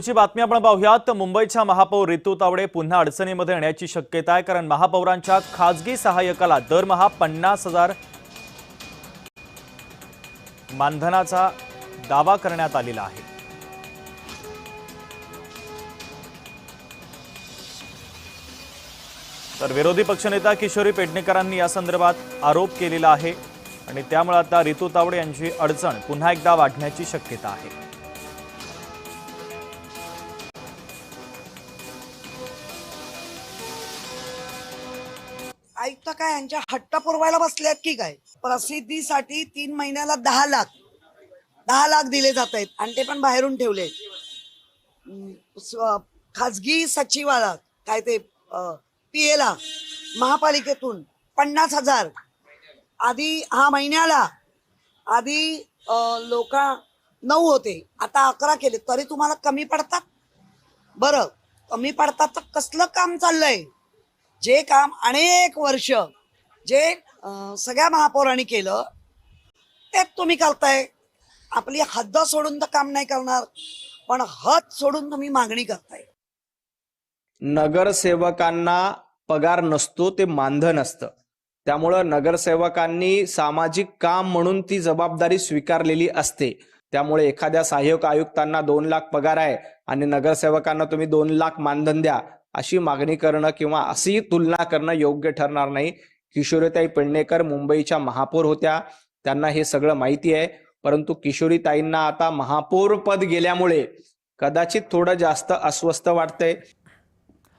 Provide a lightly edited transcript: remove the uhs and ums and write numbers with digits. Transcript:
ची बातमी आपण पाहूयात। मुंबईच्या महापौर रितू तावडे पुन्हा अडचणीमध्ये येण्याची शक्यता आहे, कारण महापौरांच्या खासगी सहाय्यकाला दरमहा 50,000 मानधनाचा दावा करण्यात आलेला आहे। तर विरोधी पक्षनेता किशोरी पेडणेकरांनी या संदर्भात आरोप केलेला आहे आणि त्यामुळे आता रितू तावडे यांची अडचण पुन्हा एकदा वाढण्याची शक्यता आहे। आयुक्त काय यांच्या हट्ट पुरवायला बसल्यात की काय? प्रसिद्धीसाठी 3 महिन्याला 10 लाख दिले जात आहेत आणि ते पण बाहेरून ठेवले। खाजगी सचिवाला काय ते पीएला महापालिकेतून 50,000 आधी महिन्याला आधी लोक 9 होते, आता 11 केले, तरी तुम्हाला कमी पडतात। बरं, कमी पडतात तर कसलं काम चाललंय? जे काम अनेक वर्ष जे सगळ्या महापौरांनी केलं ते तुम्ही करताय। आपली हद्द सोडून तर काम नाही करणार, पण हद सोडून तुम्ही मागणी करताय। नगरसेवकांना पगार नसतो, ते मानधन असतं। त्यामुळे नगरसेवकांनी सामाजिक काम म्हणून ती जबाबदारी स्वीकारलेली असते। त्यामुळे एखाद्या सहाय्यक आयुक्तांना 2 लाख पगार आहे आणि नगरसेवकांना तुम्ही 2 लाख मानधन द्या अशी मागणी करणं किंवा अशी तुलना करणं योग्य ठरणार नाही। किशोरीताई पेडणेकर मुंबईच्या महापौर होत्या, त्यांना हे सगळं माहिती आहे, परंतु किशोरीताईंना आता महापौर पद गेल्यामुळे कदाचित थोडं जास्त अस्वस्थ वाटतंय।